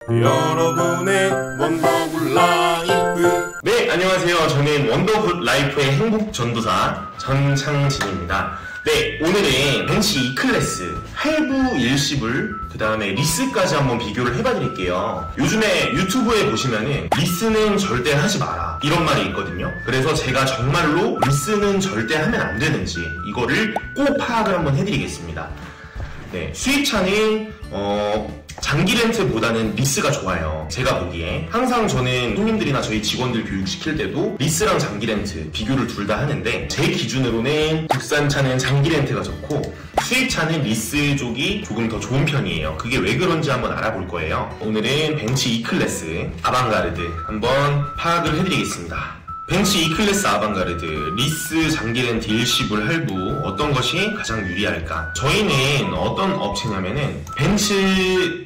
여러분의 원더풀 라이프. 네, 안녕하세요. 저는 원더풀 라이프의 행복 전도사 전창진입니다. 네, 오늘은 벤치 E클래스 할부 일시불 그 다음에 리스까지 한번 비교를 해봐드릴게요. 요즘에 유튜브에 보시면은 리스는 절대 하지 마라 이런 말이 있거든요. 그래서 제가 정말로 리스는 절대 하면 안 되는지 이거를 꼭 파악을 한번 해드리겠습니다. 네, 수입차는 장기 렌트보다는 리스가 좋아요. 제가 보기에 항상 저는 손님들이나 저희 직원들 교육시킬 때도 리스랑 장기 렌트 비교를 둘 다 하는데, 제 기준으로는 국산차는 장기 렌트가 좋고 수입차는 리스 쪽이 조금 더 좋은 편이에요. 그게 왜 그런지 한번 알아볼 거예요. 오늘은 벤치 E클래스 아방가르드 한번 파악을 해드리겠습니다. 벤치 E클래스 아방가르드 리스 장기 렌트 일시불 할부 어떤 것이 가장 유리할까? 저희는 어떤 업체냐면은 벤츠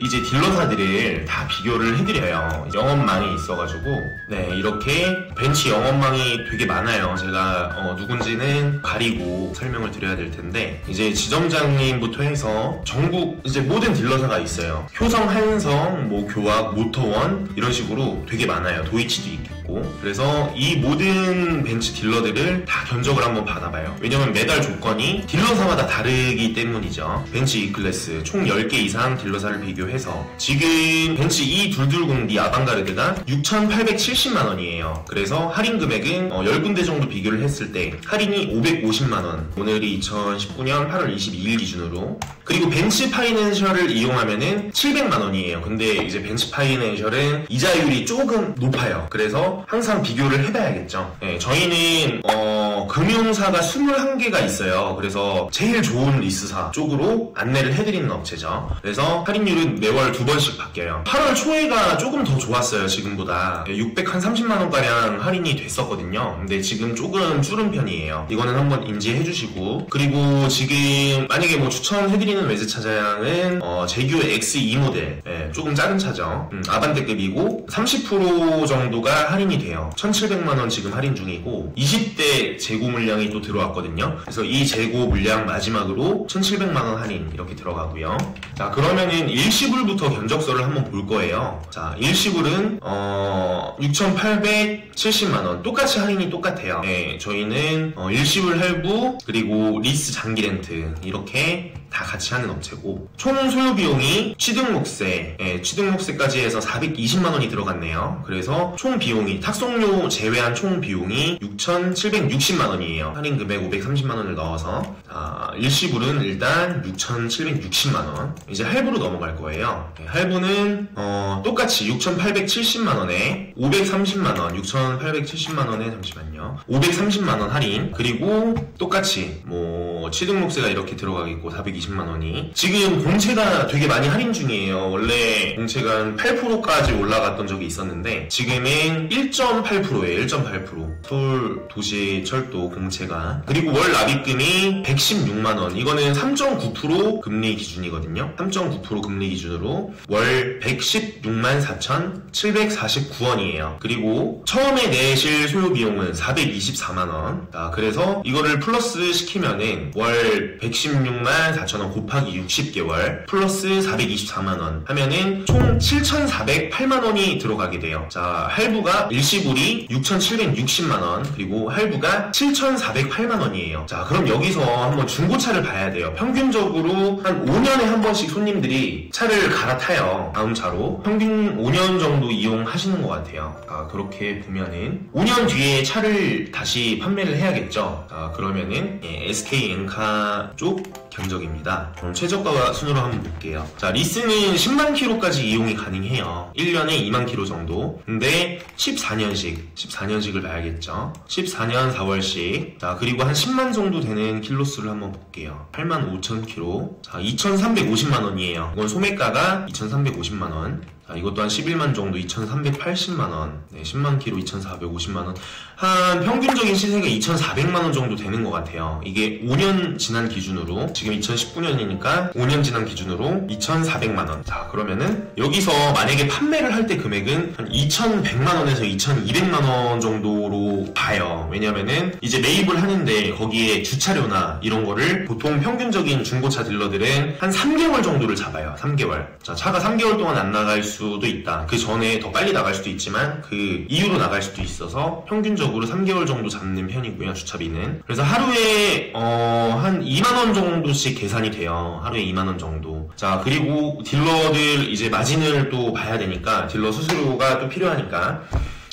이제 딜러사들을 다 비교를 해드려요. 영업망이 있어가지고 네, 이렇게 벤츠 영업망이 되게 많아요. 제가 누군지는 가리고 설명을 드려야 될 텐데, 이제 지점장님부터 해서 전국 이제 모든 딜러사가 있어요. 효성, 한성, 뭐 교학, 모터원 이런 식으로 되게 많아요. 도이치도 있고. 그래서 이 모든 벤츠 딜러들을 다 견적을 한번 받아봐요. 왜냐면 매달 조건이 딜러사마다 다르기 때문이죠. 벤츠 E클래스 총 10개 이상 딜러사를 비교해서 지금 벤츠 E220D 아방가르드가 6,870만원이에요. 그래서 할인 금액은 10군데 정도 비교를 했을 때 할인이 550만원, 오늘이 2019년 8월 22일 기준으로. 그리고 벤츠 파이낸셜을 이용하면은 700만원이에요. 근데 이제 벤츠 파이낸셜은 이자율이 조금 높아요. 그래서 항상 비교를 해봐야겠죠. 네, 저희는 금융사가 21개가 있어요. 그래서 제일 좋은 리스사 쪽으로 안내를 해드리는 업체죠. 그래서 할인율은 매월 2번씩 바뀌어요. 8월 초에가 조금 더 좋았어요. 지금보다 630만원가량 할인이 됐었거든요. 근데 지금 조금 줄은 편이에요. 이거는 한번 인지해 주시고, 그리고 지금 만약에 뭐 추천해드리는 외제차량은 제규 X2 모델, 네, 조금 작은 차죠. 아반떼급이고 30% 정도가 할인이 돼요. 1,700만원 지금 할인 중이고 20대 재고 물량이 또 들어왔거든요. 그래서 이 재고 물량 마지막으로 1,700만원 할인 이렇게 들어가고요. 자, 그러면은 일시불부터 견적서를 한번 볼 거예요. 자, 일시불은 6,870만원 똑같이 할인이 똑같아요. 네, 저희는 일시불 할부 그리고 리스 장기 렌트 이렇게 다 같이 하는 업체고, 총 소요 비용이 취등록세, 취등록세까지 해서 420만원이 들어갔네요. 그래서 총 비용이 탁송료 제외한 총 비용이 6,760만원이에요. 할인 금액 530만원을 넣어서. 자, 일시불은 일단 6,760만원. 이제 할부로 넘어갈 거예요. 할부는 똑같이 6,870만원에 530만원, 6,870만원에 잠시만요, 530만원 할인, 그리고 똑같이 뭐 취등록세가 이렇게 들어가겠고 420만원이. 지금 공채가 되게 많이 할인 중이에요. 원래 공채가 한 8%까지 올라갔던 적이 있었는데 지금은 1.8%예요. 1.8%. 서울 도시철도 공채가. 그리고 월 납입금이 116만원. 이거는 3.9% 금리 기준이거든요. 3.9% 금리 기준으로 월 116만 4,749원이에요. 그리고 처음에 내실 소요 비용은 424만원. 자, 그래서 이거를 플러스 시키면은 월 116만 4천원 곱하기 60개월 플러스 424만원 하면은 총 7,408만원이 들어가게 돼요. 자, 할부가 일시불이 6,760만원 그리고 할부가 7,408만원이에요. 자, 그럼 여기서 한번 중고차를 봐야 돼요. 평균적으로 한 5년에 한 번씩 손님들이 차를 갈아타요. 다음 차로 평균 5년 정도 이용하시는 것 같아요. 그렇게 보면은 5년 뒤에 차를 다시 판매를 해야겠죠. 그러면은 SK엔카 쪽 견적입니다. 그럼 최저가 순으로 한번 볼게요. 자, 리스는 10만 킬로까지 이용이 가능해요. 1년에 2만 킬로 정도. 근데 14년식을 봐야겠죠. 14년 4월식. 자, 그리고 한 10만 정도 되는 킬로수를 한번 볼게요. 8만 5천 킬로. 자, 2,350만원이에요. 이건 소매가가 2,350만원. 자, 이것도 한 11만 정도, 2,380만원. 네, 10만 킬로 2,450만원. 한 평균적인 시세가 2,400만원 정도 되는 것 같아요. 이게 5년 지난 기준으로, 지금 2019년이니까 5년 지난 기준으로 2,400만원. 자, 그러면은 여기서 만약에 판매를 할 때 금액은 한 2,100만원에서 2,200만원 정도로 봐요. 왜냐면은 이제 매입을 하는데 거기에 주차료나 이런 거를 보통 평균적인 중고차 딜러들은 한 3개월 정도를 잡아요. 3개월. 자, 차가 3개월 동안 안 나갈 수 수도 있다. 그 전에 더 빨리 나갈 수도 있지만 그 이후로 나갈 수도 있어서 평균적으로 3개월 정도 잡는 편이고요, 주차비는. 그래서 하루에 한 2만원 정도씩 계산이 돼요. 하루에 2만원 정도. 자, 그리고 딜러들 이제 마진을 또 봐야 되니까, 딜러 수수료가 또 필요하니까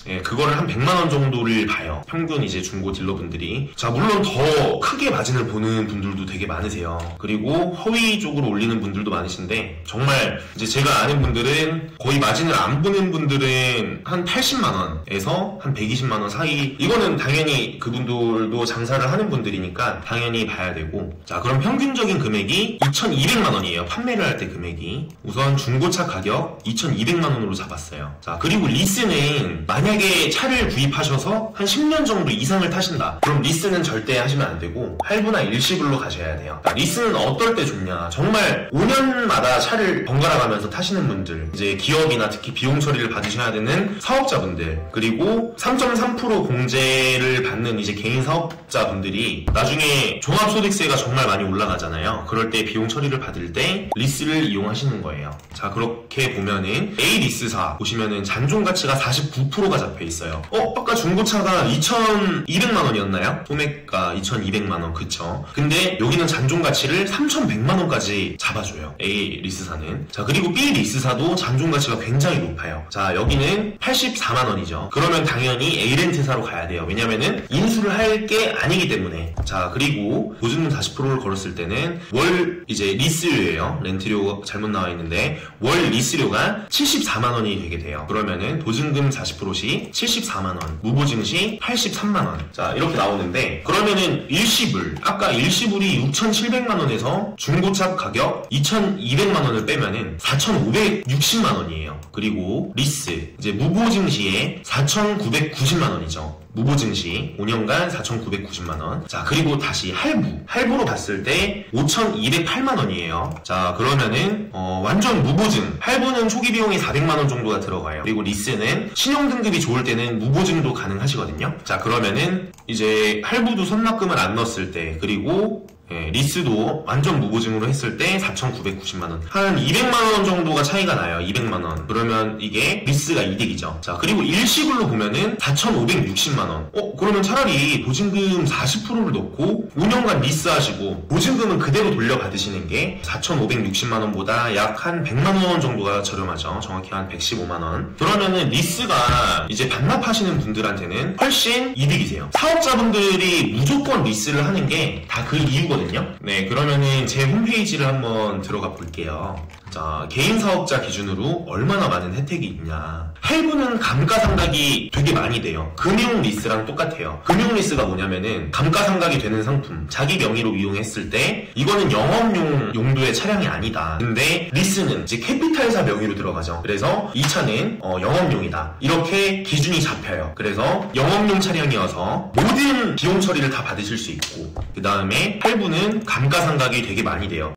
예, 그거를 한 100만원 정도를 봐요. 평균 이제 중고 딜러분들이. 자, 물론 더 크게 마진을 보는 분들도 되게 많으세요. 그리고 허위 쪽으로 올리는 분들도 많으신데, 정말 이제 제가 아는 분들은 거의 마진을 안 보는 분들은 한 80만원에서 한 120만원 사이. 이거는 당연히 그분들도 장사를 하는 분들이니까 당연히 봐야 되고. 자, 그럼 평균적인 금액이 2200만원이에요. 판매를 할 때 금액이. 우선 중고차 가격 2200만원으로 잡았어요. 자, 그리고 리스는 만약에 차를 구입하셔서 한 10년 정도 이상을 타신다. 그럼 리스는 절대 하시면 안 되고 할부나 일시불로 가셔야 돼요. 리스는 어떨 때 좋냐? 정말 5년마다 차를 번갈아 가면서 타시는 분들, 이제 기업이나 특히 비용 처리를 받으셔야 되는 사업자분들, 그리고 3.3% 공제를 받는 이제 개인 사업자분들이 나중에 종합소득세가 정말 많이 올라가잖아요. 그럴 때 비용 처리를 받을 때 리스를 이용하시는 거예요. 자, 그렇게 보면은 A 리스사 보시면은 잔존 가치가 49%가 잡혀 있어요. 아까 중고차가 2,200만원이었나요? 소매가 2,200만원, 그쵸? 근데 여기는 잔존 가치를 3,100만원까지 잡아줘요, A 리스사는. 자, 그리고 B 리스사도 잔존 가치가 굉장히 높아요. 자, 여기는 84만원이죠. 그러면 당연히 A 렌트사로 가야 돼요. 왜냐면은 인수를 할 게 아니기 때문에. 자, 그리고 보증금 40%를 걸었을 때는 월 이제 리스료예요. 렌트료 잘못 나와 있는데 월 리스료가 74만원이 되게 돼요. 그러면은 보증금 40%시 74만원, 무보증 시 83만원. 자, 이렇게 나오는데, 그러면은 일시불, 아까 일시불이 6,700만원에서 중고차 가격 2,200만원을 빼면은 4,560만원이에요. 그리고 리스, 이제 무보증 시에 4,990만원이죠. 무보증 시 5년간 4,990만원. 자, 그리고 다시 할부로 봤을 때 5,208만원이에요. 자, 그러면은 완전 무보증, 할부는 초기 비용이 400만원 정도가 들어가요. 그리고 리스는 신용등급이 좋을 때는 무보증도 가능하시거든요. 자, 그러면은 이제 할부도 선납금을 안 넣었을 때, 그리고 리스도 완전 무보증으로 했을 때 4,990만원. 한 200만원 정도가 차이가 나요. 200만원. 그러면 이게 리스가 이득이죠. 자, 그리고 일시불로 보면은 4,560만원. 그러면 차라리 보증금 40%를 넣고 5년간 리스 하시고 보증금은 그대로 돌려받으시는 게 4,560만원보다 약 한 100만원 정도가 저렴하죠. 정확히 한 115만원. 그러면은 리스가 이제 반납하시는 분들한테는 훨씬 이득이세요. 사업자분들이 무조건 리스를 하는 게 다 그 이유가 네, 그러면은 제 홈페이지를 한번 들어가 볼게요. 자, 개인 사업자 기준으로 얼마나 많은 혜택이 있냐. 할부는 감가상각이 되게 많이 돼요. 금융 리스랑 똑같아요. 금융 리스가 뭐냐면은 감가상각이 되는 상품, 자기 명의로 이용했을 때 이거는 영업용 용도의 차량이 아니다. 근데 리스는 이제 캐피탈사 명의로 들어가죠. 그래서 이 차는 영업용이다. 이렇게 기준이 잡혀요. 그래서 영업용 차량이어서 모든 비용 처리를 다 받으실 수 있고, 그 다음에 할부는 감가상각이 되게 많이 돼요.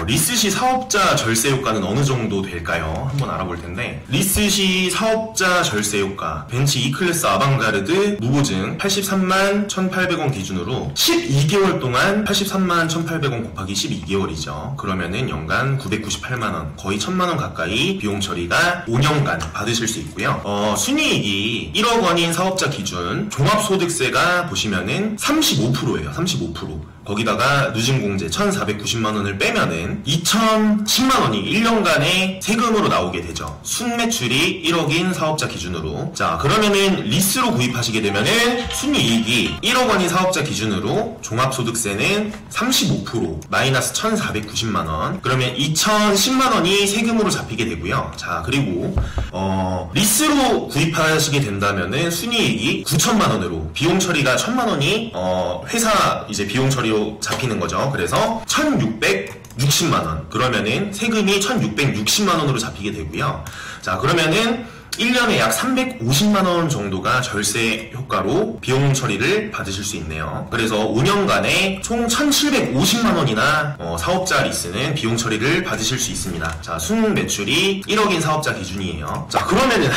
리스시 사업자 절세 효과는 어느 정도 될까요? 한번 알아볼 텐데, 리스시 사업자 절세 효과, 벤츠 E클래스 아방가르드 무보증 83만 1,800원 기준으로 12개월 동안 83만 1,800원 곱하기 12개월이죠. 그러면은 연간 998만원, 거의 1,000만원 가까이 비용 처리가 5년간 받으실 수 있고요. 순이익이 1억 원인 사업자 기준 종합소득세가 보시면은 35%예요. 35%. 거기다가 누진공제 1,490만원을 빼면은 2,010만원이 1년간의 세금으로 나오게 되죠. 순매출이 1억인 사업자 기준으로. 자, 그러면은 리스로 구입하시게 되면은 순이익이 1억 원인 사업자 기준으로 종합소득세는 35% 마이너스 1,490만원. 그러면 2,010만원이 세금으로 잡히게 되고요. 자, 그리고 리스로 구입하시게 된다면은 순이익이 9천만원으로, 비용 처리가 1,000만원이 회사 이제 비용 처리로 잡히는 거죠. 그래서 1,660만원. 그러면은 세금이 1,660만원으로 잡히게 되고요. 자, 그러면은 1년에 약 350만원 정도가 절세 효과로 비용 처리를 받으실 수 있네요. 그래서 5년간에 총 1750만원이나 사업자 리스는 비용 처리를 받으실 수 있습니다. 자, 순 매출이 1억인 사업자 기준이에요. 자, 그러면은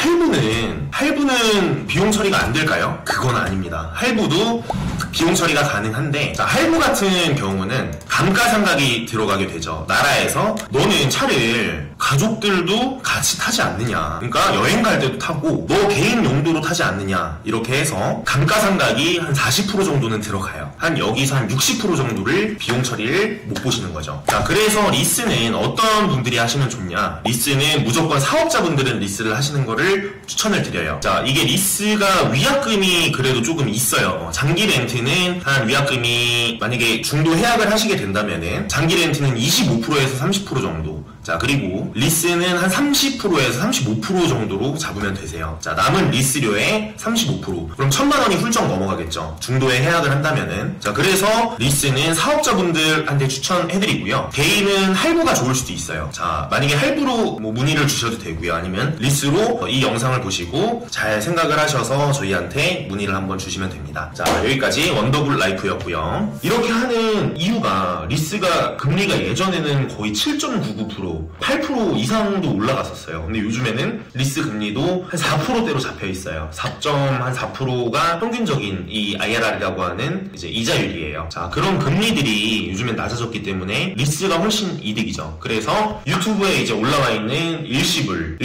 할부는 비용 처리가 안 될까요? 그건 아닙니다. 할부도 비용 처리가 가능한데, 자, 할부 같은 경우는 감가상각이 들어가게 되죠. 나라에서 너는 차를 가족들도 같이 타지 않느냐, 그러니까 여행 갈 때도 타고 너 개인 용도로 타지 않느냐, 이렇게 해서 감가상각이 한 40% 정도는 들어가요. 여기서 한 60% 정도를 비용 처리를 못 보시는 거죠. 자, 그래서 리스는 어떤 분들이 하시면 좋냐, 리스는 무조건 사업자분들은 리스를 하시는 거를 추천을 드려요. 자, 이게 리스가 위약금이 그래도 조금 있어요. 장기 렌트는 한 위약금이, 만약에 중도 해약을 하시게 된다면은 장기 렌트는 25%에서 30% 정도, 자, 그리고 리스는 한 30%에서 35% 정도로 잡으면 되세요. 자, 남은 리스료의 35%, 그럼 1000만원이 훌쩍 넘어가겠죠, 중도에 해약을 한다면은. 자, 그래서 리스는 사업자분들한테 추천해드리고요. 개인은 할부가 좋을 수도 있어요. 자, 만약에 할부로 문의를 주셔도 되고요, 아니면 리스로 이 영상을 보시고 잘 생각을 하셔서 저희한테 문의를 한번 주시면 됩니다. 자, 여기까지 원더풀 라이프였고요. 이렇게 하는 이유가, 리스가 금리가 예전에는 거의 7.99%, 8% 이상도 올라갔었어요. 근데 요즘에는 리스 금리도 한 4%대로 잡혀 있어요. 4.4%가 평균적인 이 IRR이라고 하는 이제 이자율이에요. 자, 그런 금리들이 요즘엔 낮아졌기 때문에 리스가 훨씬 이득이죠. 그래서 유튜브에 이제 올라와 있는 일시불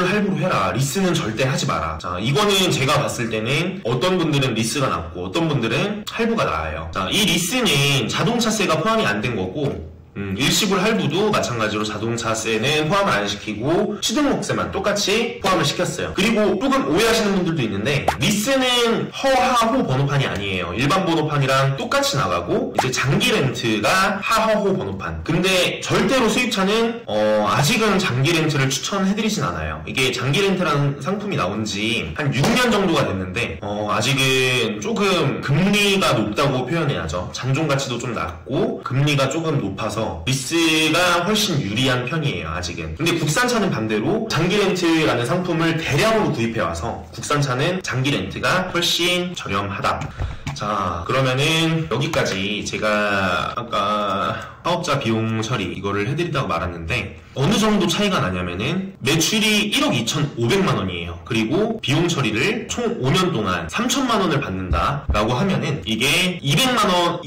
할부로 해라, 리스는 절대 하지 마라. 자, 이거는 제가 봤을 때는 어떤 분들은 리스가 낫고 어떤 분들은 할부가 나아요. 자, 이 리스는 자동차세가 포함이 안 된 거고, 일시불 할부도 마찬가지로 자동차세는 포함을 안 시키고 취등록세만 똑같이 포함을 시켰어요. 그리고 조금 오해하시는 분들도 있는데, 리스는 허하호 번호판이 아니에요. 일반 번호판이랑 똑같이 나가고, 이제 장기 렌트가 하허호 번호판. 근데 절대로 수입차는 아직은 장기 렌트를 추천해드리진 않아요. 이게 장기 렌트라는 상품이 나온 지 한 6년 정도가 됐는데 아직은 조금 금리가 높다고 표현해야죠. 잔존 가치도 좀 낮고 금리가 조금 높아서 리스가 훨씬 유리한 편이에요, 아직은. 근데 국산차는 반대로 장기 렌트라는 상품을 대량으로 구입해와서 국산차는 장기 렌트가 훨씬 저렴하다. 자, 그러면은 여기까지 제가 아까 사업자 비용 처리 이거를 해드린다고 말았는데, 어느 정도 차이가 나냐면은 매출이 1억 2,500만원이에요. 그리고 비용 처리를 총 5년 동안 3천만원을 받는다 라고 하면은 이게 200만원,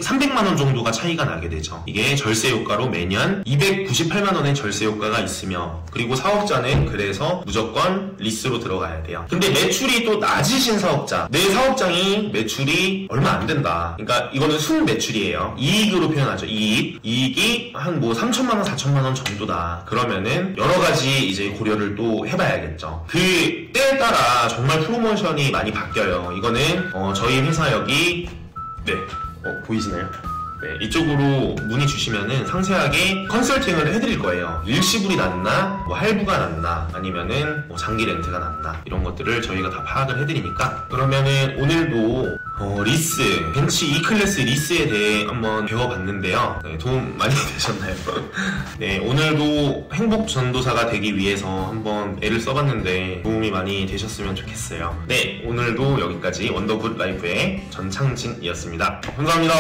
300만원 정도가 차이가 나게 되죠. 이게 절세 효과로 매년 298만원의 절세 효과가 있으며, 그리고 사업자는 그래서 무조건 리스로 들어가야 돼요. 근데 매출이 또 낮으신 사업자, 내 사업장이 매출이 얼마 안 된다, 그러니까 이거는 순 매출이에요. 이익으로 표현하죠. 이익이 한 3천만원, 4천만원 정도다. 그러면은 여러가지 이제 고려를 또 해봐야겠죠. 그 때에 따라 정말 프로모션이 많이 바뀌어요. 이거는 저희 회사 여기 보이시나요? 네, 이쪽으로 문의 주시면은 상세하게 컨설팅을 해드릴 거예요. 일시불이 낫나, 할부가 낫나, 아니면은 장기 렌트가 낫나, 이런 것들을 저희가 다 파악을 해드리니까. 그러면은 오늘도 리스, 벤츠 E클래스 리스에 대해 한번 배워봤는데요. 네, 도움 많이 되셨나요? 네, 오늘도 행복 전도사가 되기 위해서 한번 애를 써봤는데 도움이 많이 되셨으면 좋겠어요. 네, 오늘도 여기까지 원더굿 라이프의 전창진이었습니다. 감사합니다.